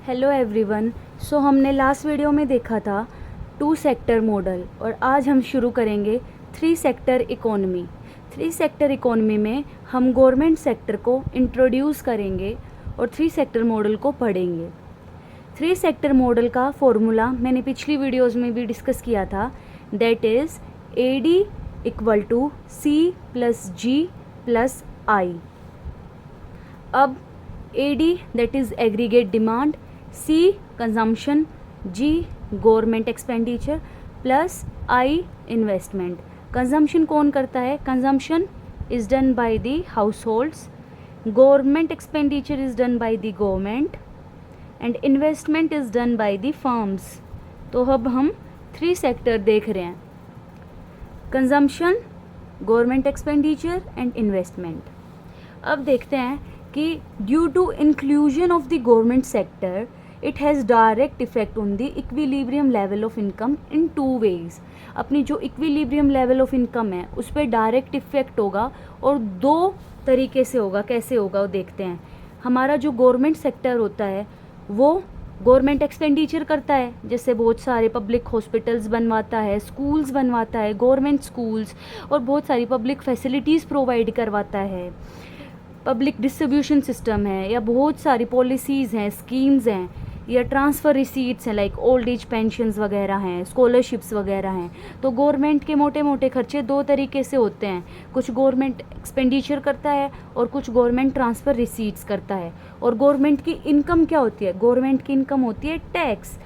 Hello everyone. सो हमने last video में देखा था टू सेक्टर मॉडल और आज हम शुरू करेंगे three sector economy. Three sector economy में हम गवर्नमेंट सेक्टर को इंट्रोड्यूस करेंगे और थ्री सेक्टर मॉडल को पढ़ेंगे। थ्री सेक्टर मॉडल का फॉर्मूला मैंने पिछली वीडियोज़ में भी डिस्कस किया था, that is AD equal to C+G+I। अब AD that is aggregate demand, C consumption, G government expenditure plus I investment. Consumption कौन करता है? Consumption is done by the households, government expenditure is done by the government and investment is done by the firms. तो अब हम three sector देख रहे हैं, consumption, government expenditure and investment. अब देखते हैं कि due to inclusion of the government sector it has direct effect on the equilibrium level of income in two ways. अपनी जो इक्विलिब्रियम लेवल ऑफ इनकम है उस पर डायरेक्ट इफेक्ट होगा और दो तरीके से होगा। कैसे होगा वो देखते हैं। हमारा जो गवर्नमेंट सेक्टर होता है वो गवर्नमेंट एक्सपेंडिचर करता है, जैसे बहुत सारे पब्लिक हॉस्पिटल्स बनवाता है, स्कूल्स बनवाता है, गवर्नमेंट स्कूल्स, और बहुत सारी पब्लिक फैसिलिटीज़ प्रोवाइड करवाता है। पब्लिक डिस्ट्रीब्यूशन सिस्टम है या बहुत सारी पॉलिसीज़ हैं, स्कीम्स हैं या ट्रांसफ़र रिसीट्स हैं लाइक ओल्ड एज पेंशन्स वगैरह हैं, स्कॉलरशिप्स वगैरह हैं। तो गवर्नमेंट के मोटे मोटे खर्चे दो तरीके से होते हैं, कुछ गवर्नमेंट एक्सपेंडिचर करता है और कुछ गवर्नमेंट ट्रांसफ़र रिसीट्स करता है। और गवर्नमेंट की इनकम क्या होती है? गवर्नमेंट की इनकम होती है tax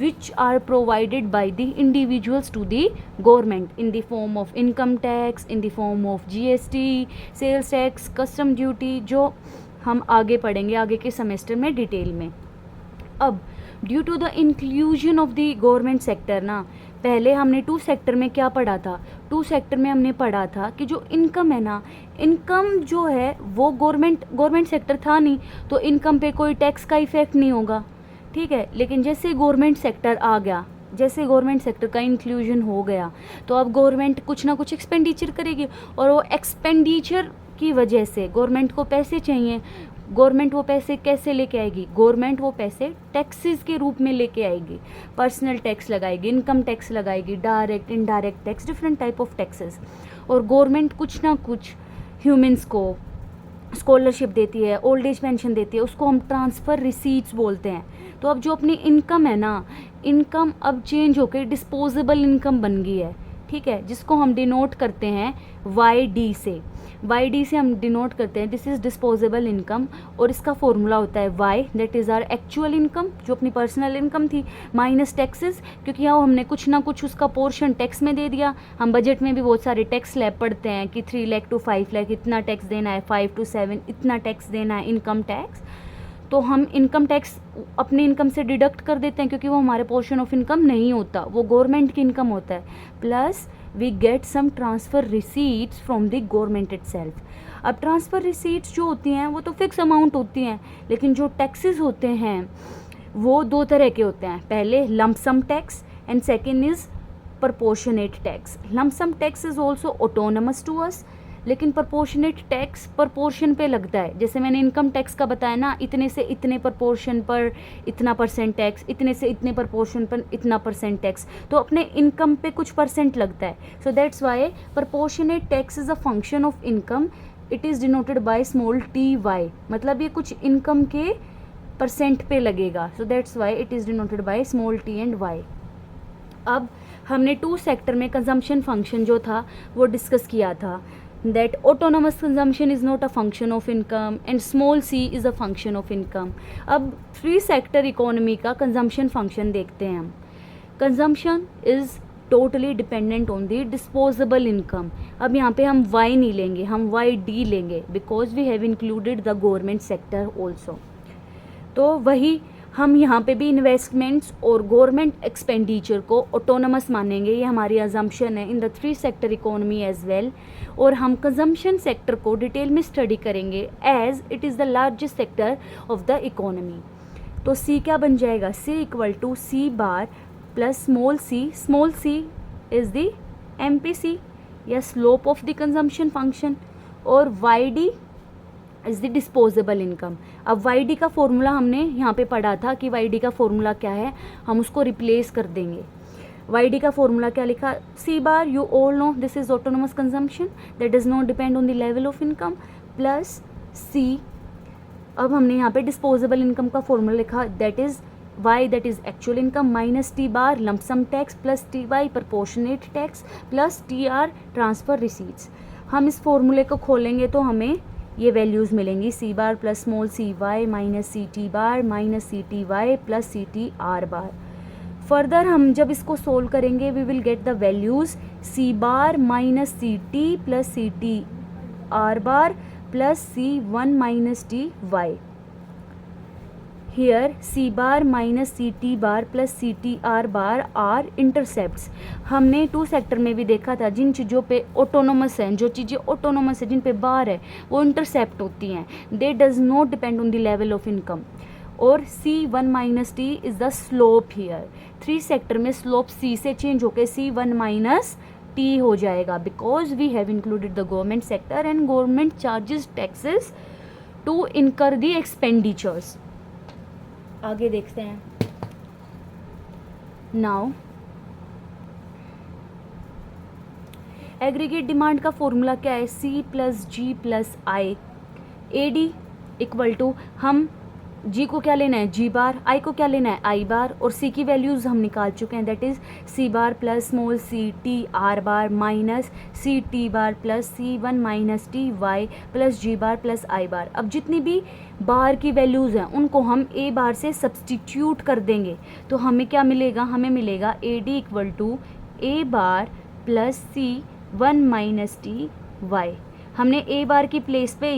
which are provided by the individuals to the government in the form of income tax, in the form of GST, sales tax, custom duty, जो हम आगे पढ़ेंगे आगे के सेमेस्टर में डिटेल में। अब due to the inclusion of the government sector ना, पहले हमने टू सेक्टर में क्या पढ़ा था? टू सेक्टर में हमने पढ़ा था कि जो इनकम है ना, इनकम जो है वो गवर्नमेंट सेक्टर था नहीं, तो इनकम पे कोई टैक्स का इफेक्ट नहीं होगा, ठीक है। लेकिन जैसे गवर्नमेंट सेक्टर आ गया, जैसे गवर्नमेंट सेक्टर का इंक्लूजन हो गया, तो अब गवर्नमेंट कुछ ना कुछ एक्सपेंडिचर करेगी और वो एक्सपेंडिचर की वजह से गवर्नमेंट को पैसे चाहिए। गवर्नमेंट वो पैसे कैसे लेके आएगी? गवर्नमेंट वो पैसे टैक्सेस के रूप में लेके आएगी। पर्सनल टैक्स लगाएगी, इनकम टैक्स लगाएगी, direct indirect tax, different type of taxes. और गवर्नमेंट कुछ ना कुछ ह्यूमन्स को स्कॉलरशिप देती है, ओल्ड एज पेंशन देती है, उसको हम ट्रांसफ़र रिसीट्स बोलते हैं। तो अब जो अपनी इनकम है ना, इनकम अब चेंज होकर डिस्पोजेबल इनकम बन गई है, ठीक है, जिसको हम डिनोट करते हैं YD से। YD से हम डिनोट करते हैं दिस इज़ डिस्पोजेबल इनकम, और इसका फॉर्मूला होता है Y that is our actual income, जो अपनी पर्सनल इनकम थी, माइनस टैक्सेस, क्योंकि यहाँ हमने कुछ ना कुछ उसका पोर्शन टैक्स में दे दिया। हम बजट में भी बहुत सारे टैक्स स्लैब पढ़ते हैं कि 3 लाख to 5 लाख इतना टैक्स देना है, 5 to 7 इतना टैक्स देना है, इनकम टैक्स। तो हम इनकम टैक्स अपनी इनकम से डिडक्ट कर देते हैं क्योंकि वो हमारे पोर्शन ऑफ इनकम नहीं होता, वो गवर्नमेंट की इनकम होता है। Plus we get some transfer receipts from the government itself. अब ट्रांसफ़र रिसीट्स जो होती हैं वो तो फिक्स अमाउंट होती हैं, लेकिन जो टैक्सेस होते हैं वो दो तरह के होते हैं। पहले lump sum tax and second is proportionate tax. Lump sum tax is also autonomous to us, लेकिन प्रपोर्शनेट टैक्स प्रपोर्शन पे लगता है। जैसे मैंने इनकम टैक्स का बताया ना, इतने से इतने प्रपोर्शन पर इतना परसेंट टैक्स, इतने से इतने प्रपोर्शन पर इतना परसेंट टैक्स, तो अपने इनकम पे कुछ परसेंट लगता है। So that's why proportionate tax is a function of income, it is denoted by small ty, मतलब ये कुछ इनकम के परसेंट पे लगेगा। So that's why it is denoted by small t and y। अब हमने टू सेक्टर में consumption function जो था वो डिस्कस किया था, that autonomous consumption is not a function of income and small c is a function of income। अब free sector economy का कंजम्पशन फंक्शन देखते हैं हम। Consumption is totally dependent on the disposable income. अब यहाँ पे हम Y नहीं लेंगे, हम YD लेंगे because we have included the government sector also. तो वही हम यहाँ पे भी इन्वेस्टमेंट्स और गवर्नमेंट एक्सपेंडिचर को ऑटोनमस मानेंगे, ये हमारी अजम्पशन है in the three sector economy as well. और हम कंजम्पशन सेक्टर को डिटेल में स्टडी करेंगे as it is the largest sector of the economy. तो C क्या बन जाएगा? C equal to C bar plus small c is the MPC या slope of the consumption function, और YD is the disposable income. अब Y D का formula हमने यहाँ पे पढ़ा था कि वाई डी का फॉर्मूला क्या है, हम उसको रिप्लेस कर देंगे। वाई डी का फॉर्मूला क्या लिखा, C bar you all know this is autonomous consumption that does not depend on the level of income plus C. अब हमने यहाँ पे डिस्पोजेबल इनकम का फॉर्मूला लिखा that is Y that is actual income minus T bar lump sum tax plus T Y proportionate tax plus T R transfer receipts. हम इस फॉर्मूले को खोलेंगे तो हमें ये वैल्यूज़ मिलेंगी, C bar plus small C Y minus C T bar minus C T Y plus C T R bar. Further हम जब इसको सोल्व करेंगे we will get the values C bar minus C T plus C T R bar plus C one minus T Y. Here C bar minus C T bar plus C T R bar are intercepts. हमने two sector में भी देखा था जिन चीज़ों पे autonomous हैं, जो चीज़ें ऑटोनोमस है जिन पे बार है वो इंटरसेप्ट होती हैं, they does not depend on the level of income. और C1 minus T is the slope here. Three sector में स्लोप C से चेंज होकर C1 माइनस टी हो जाएगा because we have included the government sector and government charges taxes to incur the expenditures. आगे देखते हैं। Now aggregate demand का formula क्या है, C plus G plus I. A D equal to, हम जी को क्या लेना है जी बार, आई को क्या लेना है आई बार, और सी की वैल्यूज़ हम निकाल चुके हैं that is C bar plus small C T R bar minus C T bar plus C one minus T Y plus G bar plus I bar. अब जितनी भी बार की वैल्यूज़ हैं उनको हम ए बार से सब्सटीट्यूट कर देंगे तो हमें क्या मिलेगा, हमें मिलेगा A D equal to A bar plus C one minus T Y. हमने ए बार की प्लेस पे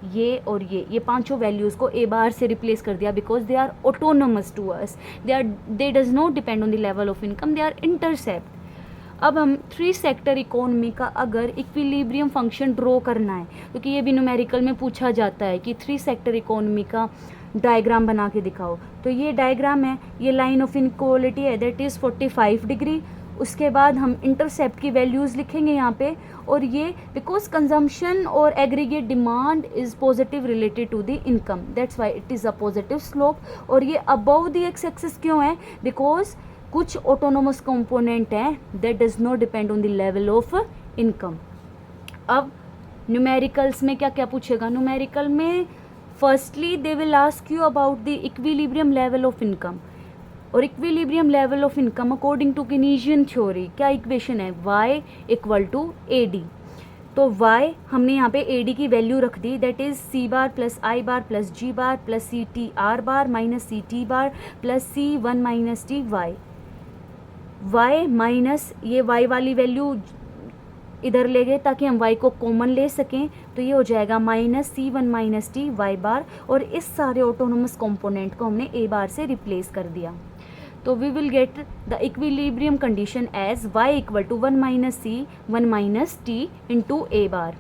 ये और ये पांचों वैल्यूज़ को ए बार से रिप्लेस कर दिया because they are autonomous to us, they does not depend on the level of income, they are intercept. अब हम थ्री सेक्टर इकोनॉमी का अगर इक्विलिब्रियम फंक्शन ड्रॉ करना है, क्योंकि ये भी न्यूमेरिकल में पूछा जाता है कि थ्री सेक्टर इकोनॉमी का डायग्राम बना के दिखाओ, तो ये डायग्राम है, ये लाइन ऑफ इनइक्वालिटी है दैट इज़ 45 डिग्री। उसके बाद हम इंटरसेप्ट की वैल्यूज़ लिखेंगे यहाँ पे, और ये बिकॉज कंजम्पशन और aggregate demand is positive related to the income that's why it is a positive slope. और ये अबव द एक्स एक्सिस क्यों है, बिकॉज कुछ ऑटोनोमस कंपोनेंट हैं that does not depend on the level of income. अब numericals में क्या क्या पूछेगा, न्यूमेरिकल में firstly they will ask you about the equilibrium level of income. और equilibrium level of income according to Keynesian theory क्या equation है, y equal to A D. तो y हमने यहाँ पे ए डी की वैल्यू रख दी that is C bar plus I bar plus G bar plus C T R bar minus C T bar plus C one minus T Y. y minus ये y वाली value इधर ले गए ताकि हम y को कॉमन ले सकें, तो ये हो जाएगा minus C one minus T Y बार, और इस सारे ऑटोनोमस कंपोनेंट को हमने ए बार से रिप्लेस कर दिया। तो we will get the equilibrium condition as y equal to one minus C one minus T into A bar,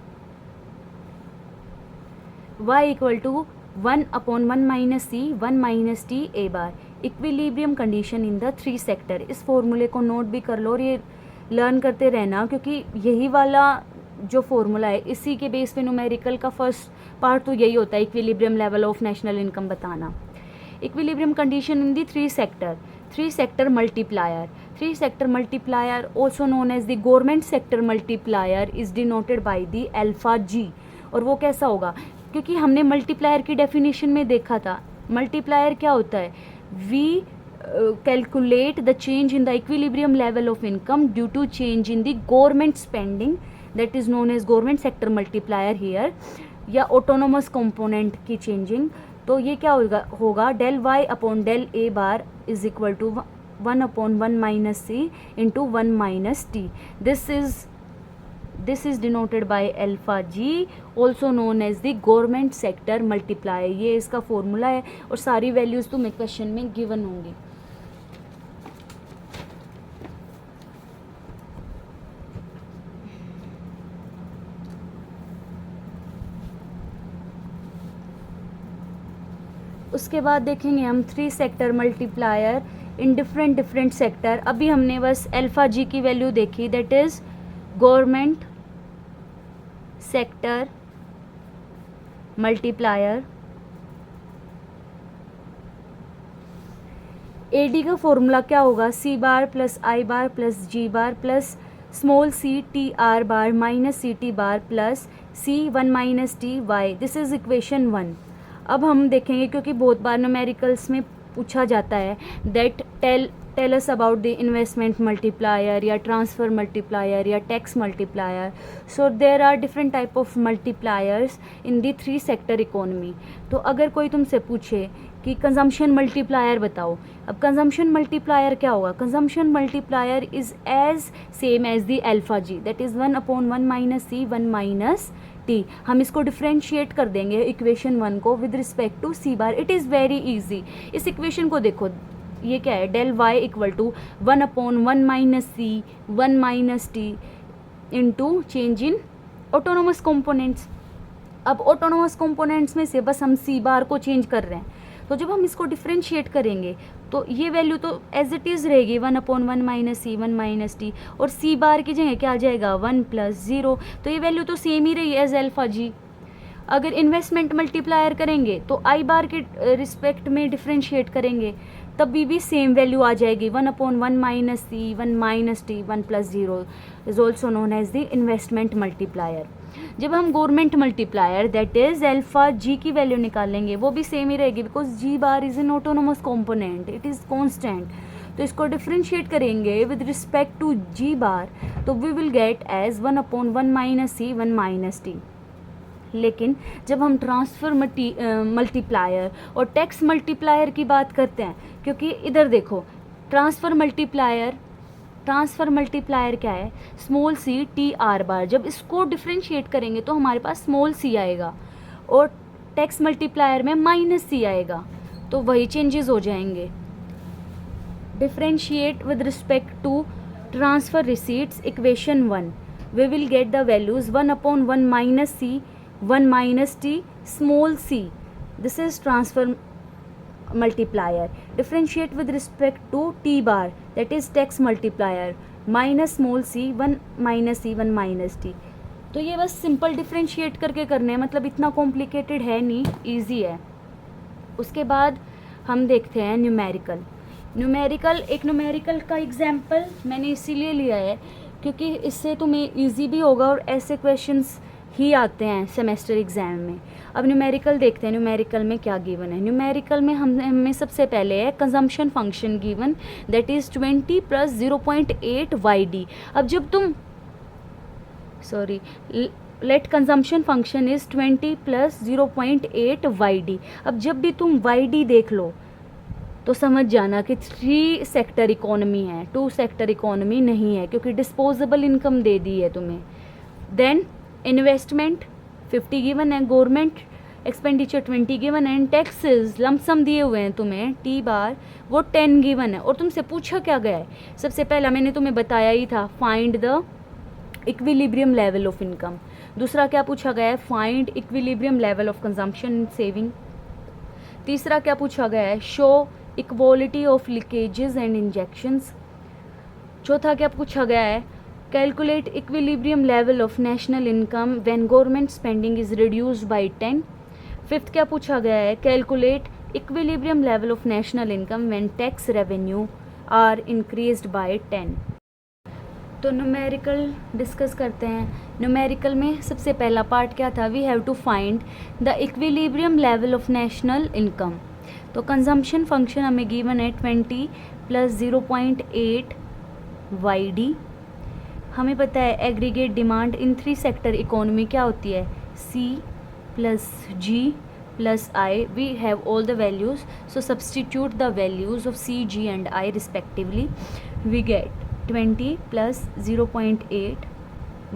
y equal to one upon one minus C one minus T A bar. Equilibrium condition in the three sector. इस फॉर्मूले को note भी कर लो और ये learn करते रहना, क्योंकि यही वाला जो फॉर्मूला है इसी के बेस पे न्यूमेरिकल का फर्स्ट पार्ट तो यही होता है, equilibrium level of national income बताना। Equilibrium condition in the three sector multiplier. Three sector multiplier also known as the government sector multiplier is denoted by the alpha g। और वो कैसा होगा, क्योंकि हमने मल्टीप्लायर की डेफिनेशन में देखा था, मल्टीप्लायर क्या होता है, we calculate the change in the equilibrium level of income due to change in the government spending, that is known as government sector multiplier here, या autonomous component की changing। तो ये क्या होगा del Y upon del A bar is equal to one upon one minus C into one minus T. This is denoted by alpha G also known as the government sector multiplier. ये इसका formula है और सारी values तुम्हें question में given होंगी। उसके बाद देखेंगे हम three sector multiplier in different sector. अभी हमने बस अल्फा जी की वैल्यू देखी that is government sector multiplier AD का फॉर्मूला क्या होगा, C bar plus I bar plus G bar plus small c TR bar minus CT bar plus C1 minus TY. This is equation 1. अब हम देखेंगे क्योंकि बहुत बार numericals में पूछा जाता है that tell us about the investment multiplier या ट्रांसफ़र मल्टीप्लायर या tax multiplier. So there are different type of multipliers in the 3 sector economy. तो अगर कोई तुमसे पूछे कि कंजम्पशन मल्टीप्लायर बताओ, अब कंजम्पशन मल्टीप्लायर क्या होगा, consumption multiplier is as same as the alpha G, that is 1/1 minus C 1 minus T. हम इसको डिफ्रेंशिएट कर देंगे इक्वेशन 1 को with respect to C bar. It is very easy. इस इक्वेशन को देखो, ये क्या है, del Y equal to 1/1 minus C 1 minus T into change in autonomous components. अब ऑटोनोमस कंपोनेंट्स में से बस हम सी बार को चेंज कर रहे हैं. तो जब हम इसको डिफ्रेंशिएट करेंगे तो ये वैल्यू तो एज इट इज़ रहेगी 1/1 माइनस सी 1 माइनस टी, और सी बार की जगह क्या आ जाएगा 1 + 0. तो ये वैल्यू तो सेम ही रही एज अल्फा जी. अगर इन्वेस्टमेंट मल्टीप्लायर करेंगे तो आई बार के रिस्पेक्ट में डिफ्रेंशिएट करेंगे तब भी सेम वैल्यू आ जाएगी 1/1 minus C 1 minus T 1 + 0 is also known as the investment multiplier. जब हम government multiplier that is alpha G की वैल्यू निकालेंगे वो भी सेम ही रहेगी because G bar is an autonomous component, it is constant. तो इसको डिफ्रेंशिएट करेंगे with respect to G bar तो we will get as 1/1 minus C 1 minus T. लेकिन जब हम ट्रांसफ़र मल्टीप्लायर और टैक्स मल्टीप्लायर की बात करते हैं, क्योंकि इधर देखो ट्रांसफ़र मल्टीप्लायर क्या है, small C T R bar. जब इसको डिफ्रेंशिएट करेंगे तो हमारे पास स्मॉल सी आएगा और टैक्स मल्टीप्लायर में माइनस सी आएगा. तो वही चेंजेस हो जाएंगे. Differentiate with respect to transfer receipts equation 1 we will get the values 1/1 minus C 1 minus t small c. This is transfer multiplier. Differentiate with respect to t bar, that is tax multiplier, minus small c 1 minus c 1 minus t. तो ये बस simple differentiate करके करने हैं, मतलब इतना complicated है नहीं, ईजी है. उसके बाद हम देखते हैं न्यूमेरिकल. एक न्यूमेरिकल का एग्जाम्पल मैंने इसीलिए लिया है क्योंकि इससे तुम्हें ईजी भी होगा और ऐसे क्वेश्चंस ही आते हैं सेमेस्टर एग्जाम में. अब न्यूमेरिकल देखते हैं न्यूमेरिकल में क्या गिवन है. न्यूमेरिकल में हमें सबसे पहले है consumption function given that is 20 + 0.8 YD. अब जब तुम late consumption function is 20 + 0.8 YD. अब जब भी तुम YD देख लो तो समझ जाना कि 3 सेक्टर इकोनॉमी है, 2 सेक्टर इकोनॉमी नहीं है, क्योंकि डिस्पोजेबल इनकम दे दी है तुम्हें. देन इन्वेस्टमेंट 50 गिवन है, गवर्नमेंट एक्सपेंडिचर 20 गिवन है, एंड टैक्सेस लमसम दिए हुए हैं तुम्हें टी बार वो 10 गिवन है. और तुमसे पूछा क्या गया है, सबसे पहला मैंने तुम्हें बताया ही था find the equilibrium level of income. दूसरा क्या पूछा गया है, find equilibrium level of consumption and saving. तीसरा क्या पूछा गया है, show equality of leakages and injections. चौथा क्या पूछा गया है, calculate equilibrium level of national income when government spending is reduced by 10. Fifth क्या पूछा गया है, calculate equilibrium level of national income when tax revenue are increased by 10. तो न्यूमेरिकल डिस्कस करते हैं. न्यूमेरिकल में सबसे पहला पार्ट क्या था, we have to find the equilibrium level of national income. तो कंजम्पशन फंक्शन हमें गिवन है 20 + 0.8 YD. हमें पता है aggregate demand in 3 sector economy क्या होती है, C + G + I. We have all the values, so substitute the values of C, G and I respectively. We get 20 + 0.8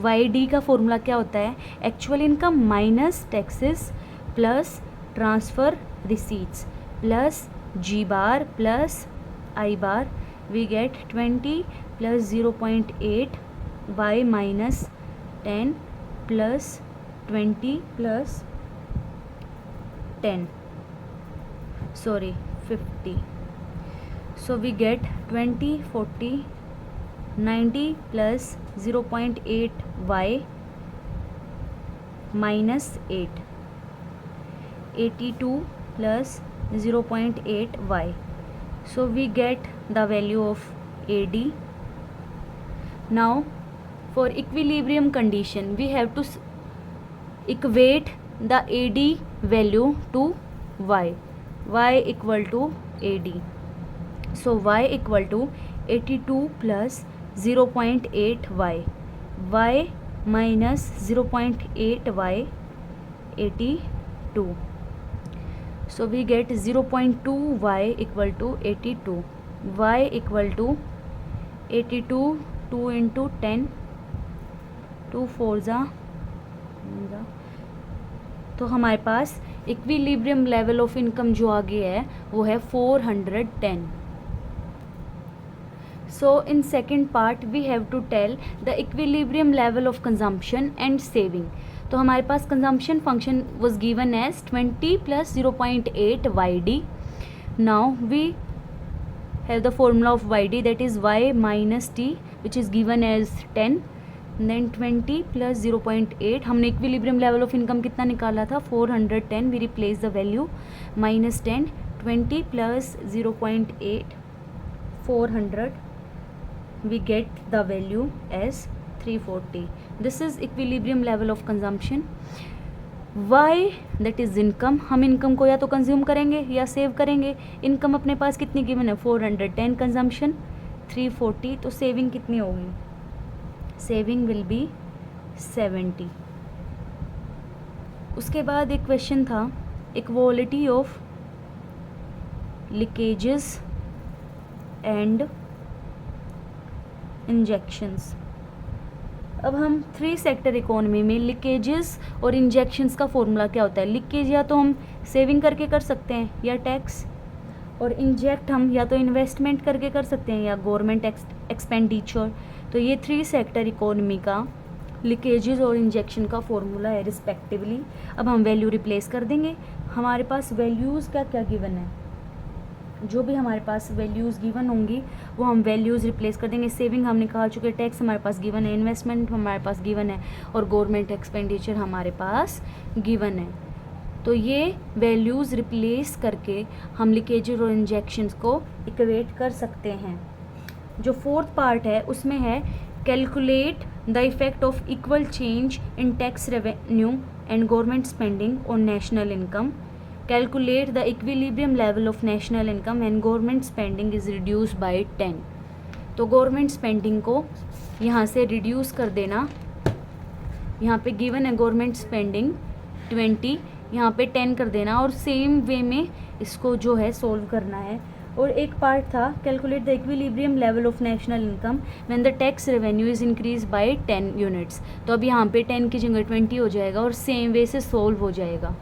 YD का फॉर्मूला क्या होता है, actual income minus taxes plus transfer receipts plus G bar plus I bar. We get 20 + 0.8 y minus 10 plus 20 plus 10, 50. So we get 20, 40, 90 plus 0.8 y minus 8. 82 plus 0.8 y. So we get the value of AD. Now for equilibrium condition we have to equate the AD value to y equal to AD. So y equal to 82 plus 0.8 y minus 0.8 y 82. So we get 0.2 y equal to 82. Y equal to 82, 2 into 10, 2 4 जा, तो हमारे पास equilibrium level of income जो आ गया है वो है 410. So in second part we have to tell the equilibrium level of consumption and saving. तो हमारे पास consumption function was given as 20 plus 0.8 yd. Now we have the formula of yd, that is y minus t, which is given as 10. Then 20 plus 0.8, हमने equilibrium level of income कितना निकाला था 410. We replace the value minus 10. 20 plus 0.8 400. We get the value as 340. This is equilibrium level of consumption. Y, that is income. हम income को या तो consume करेंगे या save करेंगे. income अपने पास कितनी given है 410, consumption 340. तो saving कितनी होगी? saving will be 70. उसके बाद एक क्वेश्चन था equality of leakages and injections. अब हम 3 सेक्टर इकोनॉमी में लीकेजेस और इंजेक्शंस का फॉर्मूला क्या होता है. लीकेज या तो हम सेविंग करके कर सकते हैं या टैक्स, और इंजेक्ट हम या तो इन्वेस्टमेंट करके कर सकते हैं या गवर्नमेंट एक्सपेंडिचर. तो ये 3 सेक्टर इकोनॉमी का लीकेजेस और इंजेक्शन का फॉर्मूला है रिस्पेक्टिवली. अब हम वैल्यू रिप्लेस कर देंगे. हमारे पास वैल्यूज़ क्या क्या गिवन है, जो भी हमारे पास वैल्यूज़ गिवन होंगी वो हम वैल्यूज़ रिप्लेस कर देंगे. सेविंग हम निकाल चुके, टैक्स हमारे पास गिवन है, इन्वेस्टमेंट हमारे पास गिवन है और गवर्नमेंट एक्सपेंडिचर हमारे पास गिवन है. तो ये वैल्यूज़ रिप्लेस करके हम लीकेजेस और इंजेक्शंस को इक्वेट कर सकते हैं. जो फोर्थ पार्ट है उसमें है calculate the effect of equal change in tax revenue and government spending on national income. Calculate the equilibrium level of national income and government spending is reduce by 10. तो government spending को यहाँ से reduce कर देना. यहाँ पे given है government spending 20, यहाँ पे 10 कर देना और सेम वे में इसको जो है सोल्व करना है. और एक पार्ट था calculate the equilibrium level of national income when the tax revenue is increase by 10 units. तो अब यहाँ पे 10 की जगह 20 हो जाएगा और सेम वे से सोल्व हो जाएगा.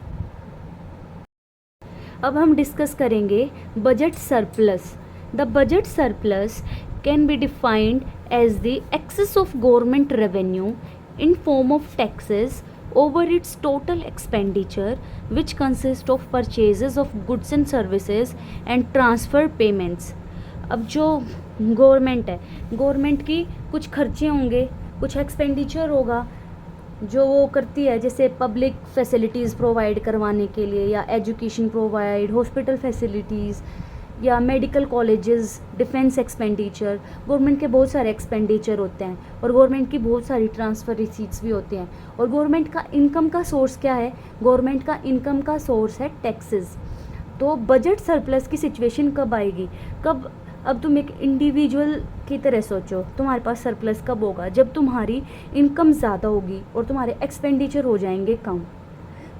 अब हम डिस्कस करेंगे budget surplus. The budget surplus can be defined as the excess of government revenue in form of taxes over its total expenditure which consist of purchases of goods and services and transfer payments. अब जो government है, government की कुछ खर्चे होंगे, कुछ expenditure होगा जो वो करती है, जैसे पब्लिक फैसिलिटीज़ प्रोवाइड करवाने के लिए या एजुकेशन प्रोवाइड, हॉस्पिटल फैसिलिटीज़ या medical colleges, defence expenditure. Government के बहुत सारे एक्सपेंडिचर होते हैं और गवर्नमेंट की बहुत सारी ट्रांसफ़र रिसीट्स भी होती हैं. और गवर्नमेंट का इनकम का सोर्स क्या है? गवर्नमेंट का इनकम का सोर्स है टैक्सेस. तो बजट सरप्लस की सिचुएशन कब आएगी? कब? अब तुम एक इंडिविजुअल की तरह सोचो, तुम्हारे पास सरप्लस कब होगा? जब तुम्हारी इनकम ज़्यादा होगी और तुम्हारे एक्सपेंडिचर हो जाएंगे कम.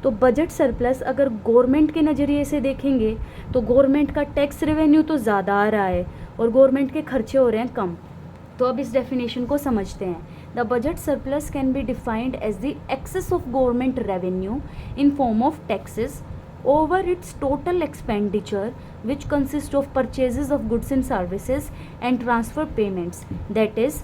तो बजट सरप्लस अगर गवर्नमेंट के नज़रिए से देखेंगे तो गवर्नमेंट का टैक्स रेवेन्यू तो ज़्यादा आ रहा है और गवर्नमेंट के खर्चे हो रहे हैं कम. तो अब इस डेफिनेशन को समझते हैं. The budget surplus can be defined as the excess of government revenue in form of taxes over its total expenditure which consists of purchases of goods and services and transfer payments. That is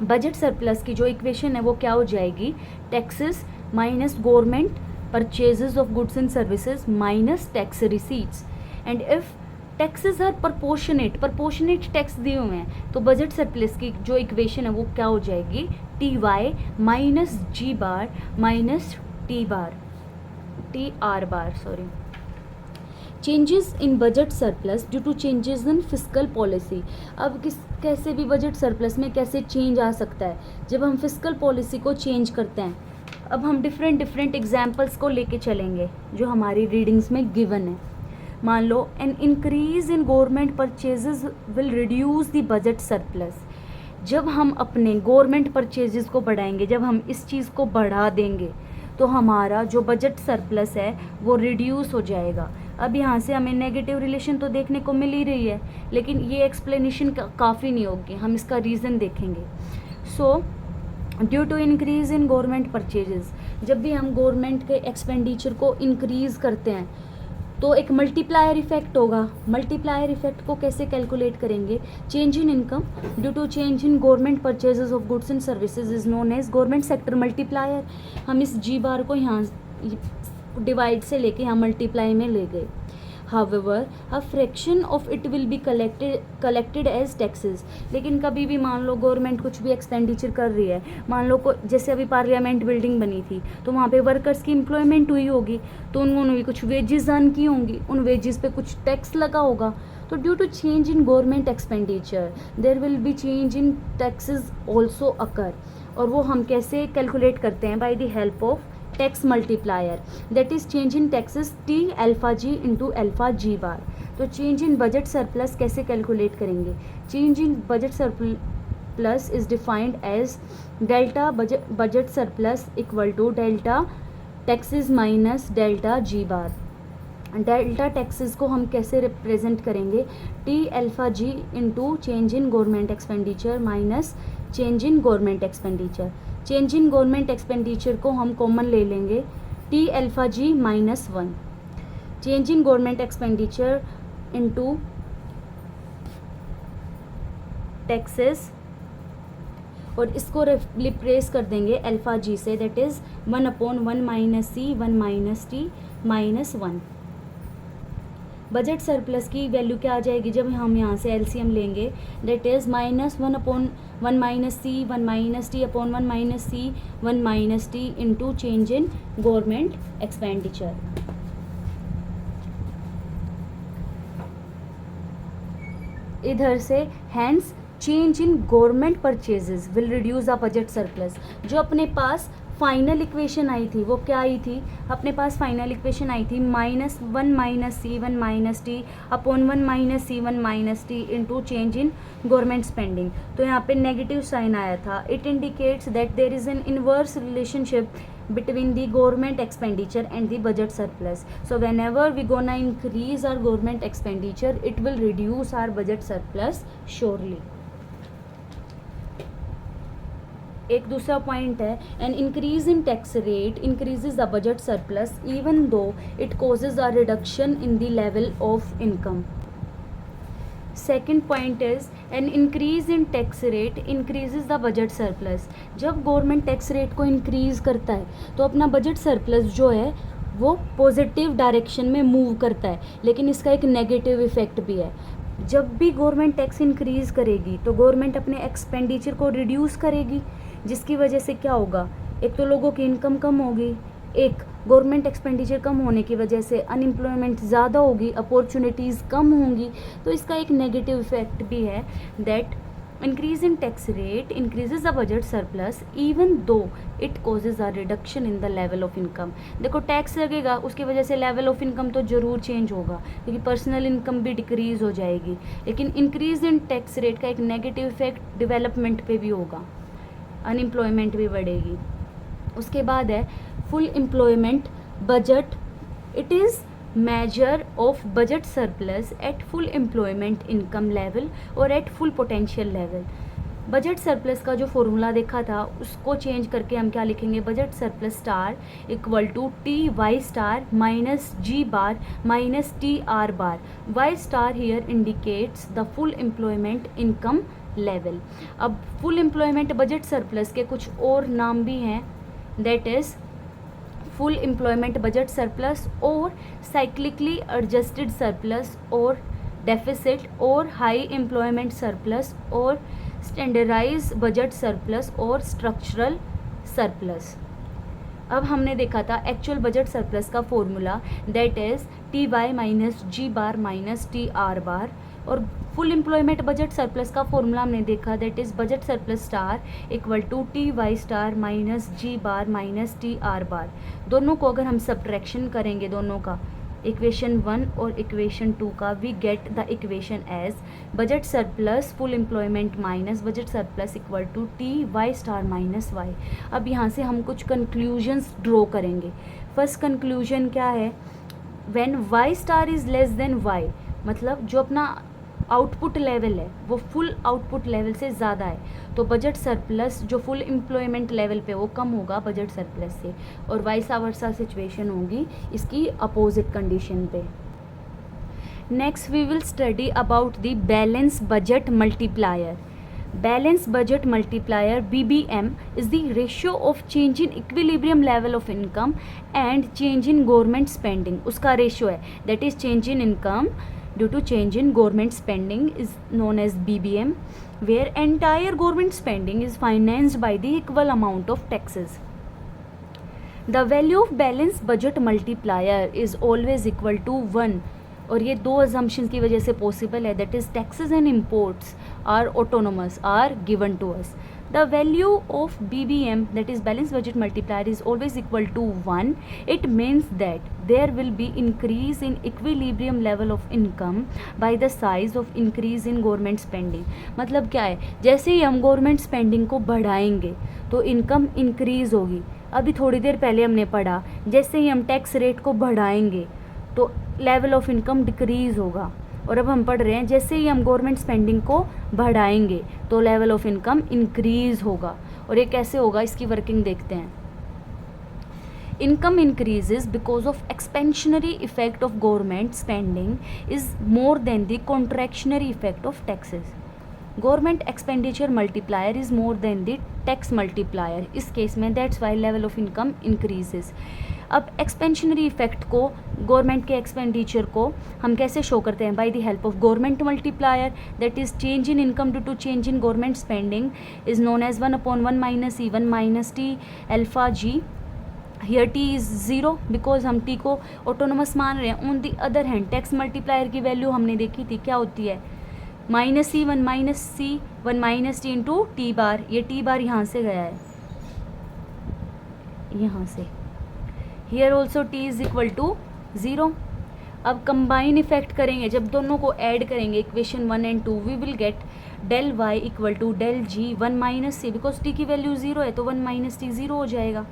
budget surplus की जो equation है वो क्या हो जाएगी? Taxes minus government purchases of goods and services minus tax receipts. And if taxes are proportionate tax दिए हुए हैं तो बजट सरप्लस की जो इक्वेशन है वो क्या हो जाएगी? T Y minus G bar minus T bar. T R bar changes in budget surplus due to changes in fiscal policy. अब कैसे भी बजट सरप्लस में कैसे चेंज आ सकता है, जब हम फिस्कल पॉलिसी को चेंज करते हैं। अब हम डिफरेंट एग्जाम्पल्स को लेके चलेंगे जो हमारी रीडिंग्स में गिवन है। मान लो an increase in government purchases will reduce the budget surplus. जब हम अपने गवर्नमेंट परचेजेस को बढ़ाएंगे, जब हम इस चीज़ को बढ़ा देंगे तो हमारा जो बजट सरप्लस है वो रिड्यूस हो जाएगा। अब यहाँ से हमें नेगेटिव रिलेशन तो देखने को मिल ही रही है, लेकिन ये एक्सप्लेनेशन काफ़ी नहीं होगी, हम इसका रीज़न देखेंगे। So due to increase in government purchases, जब भी हम गवर्नमेंट के एक्सपेंडिचर को इंक्रीज़ करते हैं तो एक मल्टीप्लायर इफेक्ट होगा। मल्टीप्लायर इफेक्ट को कैसे कैलकुलेट करेंगे? Change in income due to change in government purchases of goods and services is known as government sector multiplier. हम इस जी बार को यहाँ डिवाइड से लेके यहाँ मल्टीप्लाई में ले गए। However, a fraction of it will be collected as taxes। लेकिन कभी भी मान लो गवर्नमेंट कुछ भी एक्सपेंडिचर कर रही है, मान लो जैसे अभी पार्लियामेंट बिल्डिंग बनी थी तो वहाँ पे वर्कर्स की एम्प्लॉयमेंट हुई होगी, तो उन्होंने भी कुछ वेजेस अर्न की होंगी, उन वेजेस पे कुछ टैक्स लगा होगा। तो due to change in government expenditure there will be change in taxes also occur. और वो हम कैसे कैलकुलेट करते हैं? By the help of tax multiplier, that is change in taxes T alpha G into alpha G bar. तो change in budget surplus कैसे calculate करेंगे? Change in budget surplus is defined as delta budget surplus equal to delta taxes minus delta G bar. Delta taxes को हम कैसे represent करेंगे? T alpha G into change in government expenditure minus change in government expenditure. Change in government expenditure को हम common ले लेंगे, T alpha G minus 1। Change in government expenditure into taxes, और इसको रिप्लेस कर देंगे अल्फा जी से, that is 1/1 minus C 1 minus T minus 1। Budget surplus की वैल्यू क्या आ जाएगी जब हम यहाँ से एलसीएम लेंगे? That is -1/1 minus C 1 minus T upon 1 minus C 1 minus T into change in government expenditure. इधर से hence change in government purchases will reduce the budget surplus. जो अपने पास फाइनल इक्वेशन आई थी वो क्या आई थी? अपने पास फाइनल इक्वेशन आई थी -1 minus C 1 minus T upon 1 minus C 1 minus T into change in government spending. तो यहाँ पे नेगेटिव साइन आया था। It indicates that there is an inverse relationship between the government expenditure and the budget surplus. So whenever we gonna increase our government expenditure, it will reduce our budget surplus surely. एक दूसरा point है, N increase in tax rate increases the budget surplus even though it causes a reduction in the level of income. Second point is an increase in tax rate increases the budget surplus. जब government tax rate को increase करता है तो अपना budget surplus जो है वो positive direction में मूव करता है, लेकिन इसका एक नेगेटिव इफेक्ट भी है। जब भी गवर्नमेंट टैक्स इंक्रीज करेगी तो गवर्नमेंट अपने एक्सपेंडिचर को रिड्यूस करेगी, जिसकी वजह से क्या होगा? एक तो लोगों की इनकम कम होगी, एक गवर्नमेंट एक्सपेंडिचर कम होने की वजह से अनएम्प्लॉयमेंट ज़्यादा होगी, अपॉर्चुनिटीज़ कम होंगी। तो इसका एक नेगेटिव इफेक्ट भी है that increase in tax rate increases the budget surplus even though it causes a reduction in the level of income. देखो टैक्स लगेगा, उसकी वजह से लेवल ऑफ इनकम तो ज़रूर चेंज होगा, क्योंकि पर्सनल इनकम भी डिक्रीज हो जाएगी। लेकिन इंक्रीज इन टैक्स रेट का एक नेगेटिव इफेक्ट डेवलपमेंट पे भी होगा, अनएम्प्लॉयमेंट भी बढ़ेगी। उसके बाद है full employment budget. It is measure of budget surplus at full employment income level और at full potential level। Budget surplus का जो फॉर्मूला देखा था उसको चेंज करके हम क्या लिखेंगे? Budget surplus star equal to T Y star minus G bar minus T R bar. Y star here indicates the full employment income level. अब फुल एम्प्लॉयमेंट बजट सरप्लस के कुछ और नाम भी हैं, that is full employment budget surplus और cyclically adjusted surplus और deficit और हाई एम्प्लॉयमेंट सरप्लस और स्टैंडर्डाइज बजट सरप्लस और स्ट्रक्चरल सरप्लस। अब हमने देखा था एक्चुअल बजट सरप्लस का formula, that is T Y minus G bar minus T R bar, और फुल एम्प्लॉयमेंट बजट सरप्लस का फॉर्मूला हमने देखा, that is budget surplus star equal to T Y star minus G bar minus T R bar. दोनों को अगर हम subtraction करेंगे, दोनों का इक्वेशन 1 और इक्वेशन 2 का, we get the equation as budget surplus full employment minus budget surplus equal to T Y star minus Y. अब यहाँ से हम कुछ कंक्लूजन्स ड्रॉ करेंगे। फर्स्ट कंक्लूजन क्या है, when Y star is less than Y, मतलब जो अपना आउटपुट लेवल है वो फुल आउटपुट लेवल से ज़्यादा है, तो बजट सरप्लस जो फुल एम्प्लॉयमेंट लेवल पे वो कम होगा बजट सरप्लस से, और वाइस वर्सा सिचुएशन होगी इसकी अपोजिट कंडीशन पे। Next we will study about the balance budget multiplier. Balance budget multiplier BBM is the ratio of change in equilibrium level of income and change in government spending। उसका ratio है, that is change in income due to change in government spending is known as BBM, where entire government spending is financed by the equal amount of taxes। The value of balance budget multiplier is always equal to 1, और ये दो assumptions की वजह से possible है, that is taxes and imports are autonomous, are given to us। The value of BBM, that is balance budget multiplier, is always equal to 1। It means that there will be increase in equilibrium level of income by the size of increase in government spending। मतलब क्या है, जैसे ही हम government spending को बढ़ाएंगे तो income increase होगी। अभी थोड़ी देर पहले हमने पढ़ा, जैसे ही हम टैक्स रेट को बढ़ाएंगे तो लेवल ऑफ इनकम डिक्रीज़ होगा, और अब हम पढ़ रहे हैं जैसे ही हम गवर्नमेंट स्पेंडिंग को बढ़ाएंगे तो लेवल ऑफ इनकम इंक्रीज़ होगा। और ये कैसे होगा, इसकी वर्किंग देखते हैं। Income increases because of expansionary effect of government spending is more than the contractionary effect of taxes. Government expenditure multiplier is more than the tax multiplier इस case में, that's why level of income increases. अब expansionary effect को, government के expenditure को हम कैसे show करते हैं, by the help of government multiplier, that is change in income due to change in government spending is known as 1/1 minus E1 minus T alpha G. Here T is zero because हम T को autonomous मान रहे हैं। On the other hand tax multiplier की value हमने देखी थी, क्या होती है, minus E1 minus C1 minus T into T bar. ये टी बार यहाँ से गया है, यहाँ से। Here also T is equal to 0। अब कंबाइन इफेक्ट करेंगे, जब दोनों को ऐड करेंगे equation 1 and 2, we will get del Y equal to del G 1 minus C, because T की वैल्यू 0 है तो 1 माइनस टी 0 हो जाएगा,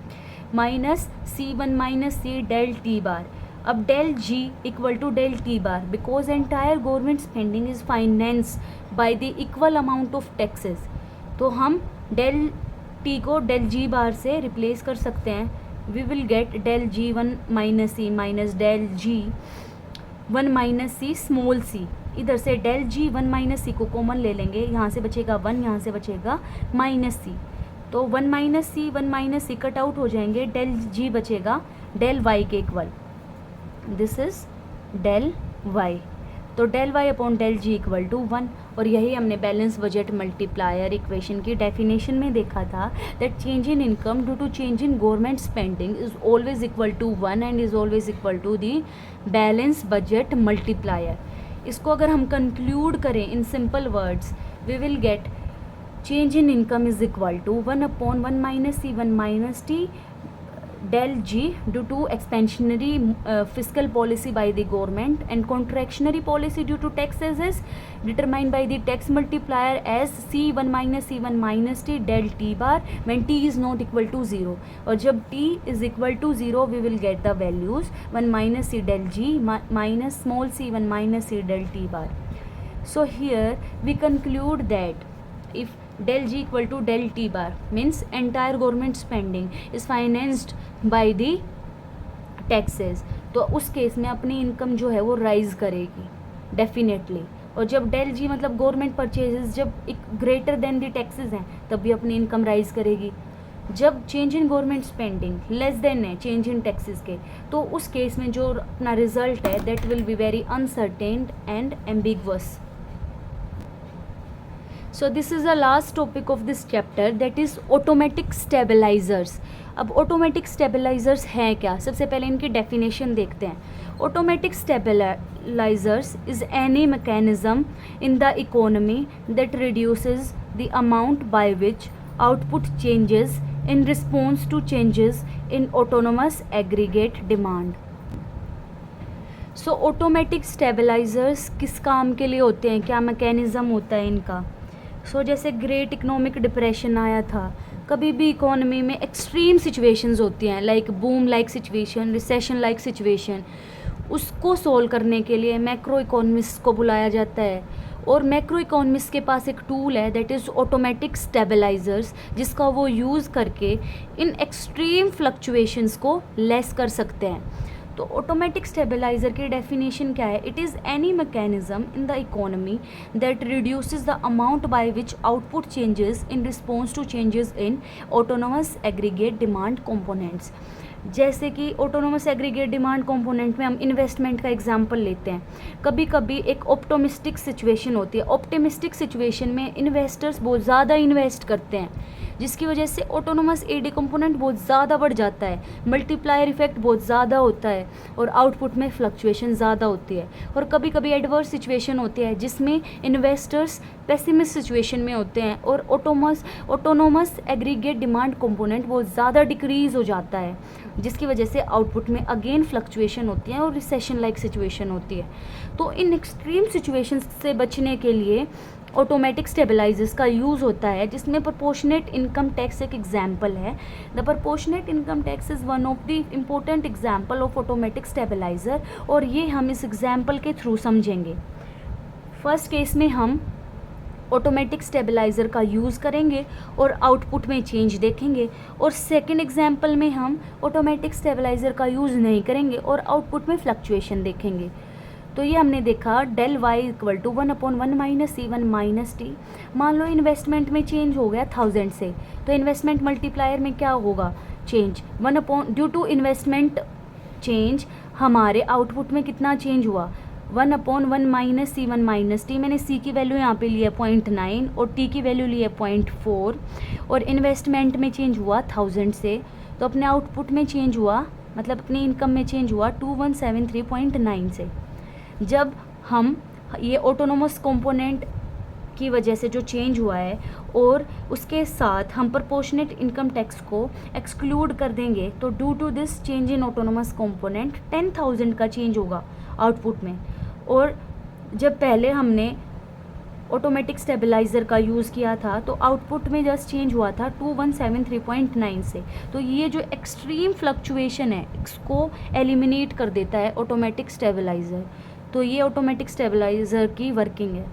minus C1 minus C del T bar. अब del G equal to del T bar, because entire government spending is finance by the equal amount of taxes, तो हम del T को del G bar से replace कर सकते हैं। We will get del G 1 minus C minus del G 1 minus C small C. इधर से del G 1 minus सी को कॉमन ले लेंगे, यहाँ से बचेगा 1, यहाँ से बचेगा माइनस सी, तो 1 minus C 1 minus C cut out हो जाएंगे, डेल जी बचेगा डेल वाई के equal, this is del Y. तो del Y upon del G equal to 1, और यही हमने बैलेंस बजट मल्टीप्लायर इक्वेशन की डेफिनेशन में देखा था, that change in income due to change in government spending is always equal to 1 and is always equal to the balance budget multiplier. इसको अगर हम कंक्लूड करें in simple words, we will get change in income is equal to 1/1 minus C1 minus T del G due to expansionary fiscal policy by the government, and contractionary policy due to taxes is determined by the tax multiplier as C1 minus C1 minus T del T bar when T is not equal to 0, और जब T is equal to 0 we will get the values 1 minus C del G minus small c1 minus C del T bar. So here we conclude that if del G equal to del T bar means entire government spending is financed by the taxes, तो उस case में अपनी income जो है वो rise करेगी definitely. और जब डेल जी मतलब गवर्नमेंट परचेजेस जब एक ग्रेटर देन दी टैक्सेस हैं तब भी अपनी इनकम राइज करेगी। जब change in government spending less than है चेंज इन टैक्सेस के, तो उस केस में जो अपना रिजल्ट है that will be very uncertain and ambiguous. So this is the last topic of this chapter, that is automatic stabilisers. अब automatic stabilisers हैं क्या, सबसे पहले इनकी डेफिनेशन देखते हैं। Automatic stabilisers is any mechanism in the economy that reduces the amount by which output changes in response to changes in autonomous aggregate demand. So automatic stabilisers किस काम के लिए होते हैं, क्या मैकेनिज़्म होता है इनका। सो जैसे ग्रेट इकोनॉमिक डिप्रेशन आया था, कभी भी इकोनॉमी में एक्सट्रीम सिचुएशंस होती हैं, like boom like situation, recession like situation, उसको सोल्व करने के लिए मैक्रो इकोनॉमिस्ट को बुलाया जाता है। और मैक्रो इकोनॉमिस्ट के पास एक टूल है दैट इज़ ऑटोमेटिक स्टेबलाइजर्स, जिसका वो यूज़ करके इन एक्सट्रीम फ्लक्चुएशंस को लेस कर सकते हैं। तो ऑटोमेटिक स्टेबलाइजर की डेफिनेशन क्या है, it is any mechanism in the economy that reduces the amount by which output changes in response to changes in autonomous aggregate demand components. जैसे कि ऑटोनोमस एग्रीगेट डिमांड कंपोनेंट में हम investment का example लेते हैं। कभी कभी एक ऑप्टिमिस्टिक सिचुएशन होती है, ऑप्टिमिस्टिक सिचुएशन में इन्वेस्टर्स बहुत ज़्यादा इन्वेस्ट करते हैं, जिसकी वजह से ऑटोनोमस एडी कंपोनेंट बहुत ज़्यादा बढ़ जाता है, मल्टीप्लायर इफेक्ट बहुत ज़्यादा होता है और आउटपुट में फ्लक्चुएशन ज़्यादा होती है। और कभी कभी एडवर्स सिचुएशन होती है जिसमें इन्वेस्टर्स पेसिमिस्ट सिचुएशन में होते हैं और ऑटोनोमस एग्रीगेट डिमांड कंपोनेंट बहुत ज़्यादा डिक्रीज़ हो जाता है, जिसकी वजह से आउटपुट में अगेन फ्लक्चुएशन होती है और रिसेशन लाइक सिचुएशन होती है। तो इन एक्सट्रीम सिचुएशन से बचने के लिए ऑटोमेटिक स्टेबलाइजर्स का यूज़ होता है, जिसमें प्रोपोर्शनेट इनकम टैक्स एक एग्जाम्पल है। The proportionate income tax is one of the important example of automatic stabiliser, और ये हम इस एग्जाम्पल के थ्रू समझेंगे। फर्स्ट केस में हम ऑटोमेटिक स्टेबलाइज़र का यूज़ करेंगे और आउटपुट में चेंज देखेंगे, और सेकंड एग्जाम्पल में हम ऑटोमेटिक स्टेबलाइज़र का यूज़ नहीं करेंगे और आउटपुट में फ्लक्चुएशन देखेंगे। तो ये हमने देखा del Y equal to 1/1 minus C1 minus T. मान लो इन्वेस्टमेंट में चेंज हो गया 1000 से, तो इन्वेस्टमेंट मल्टीप्लायर में क्या होगा, change due to investment change हमारे आउटपुट में कितना चेंज हुआ, 1/1 माइनस C1 माइनस टी। मैंने C की वैल्यू यहाँ पे ली है 0.9 और T की वैल्यू ली है 0.4, और इन्वेस्टमेंट में चेंज हुआ 1000 से, तो अपने आउटपुट में चेंज हुआ, मतलब अपनी इनकम में चेंज हुआ 2173.9 से। जब हम ये ऑटोनोमस कंपोनेंट की वजह से जो चेंज हुआ है और उसके साथ हम प्रोपोर्शनेट इनकम टैक्स को एक्सक्लूड कर देंगे, तो due to this change in autonomous component 10,000 का चेंज होगा आउटपुट में। और जब पहले हमने ऑटोमेटिक स्टेबलाइज़र का यूज़ किया था तो आउटपुट में जस्ट चेंज हुआ था 2173.9 से। तो ये जो एक्सट्रीम फ्लक्चुएशन है इसको एलिमिनेट कर देता है ऑटोमेटिक स्टेबलाइज़र। तो ये ऑटोमेटिक स्टेबलाइज़र की वर्किंग है।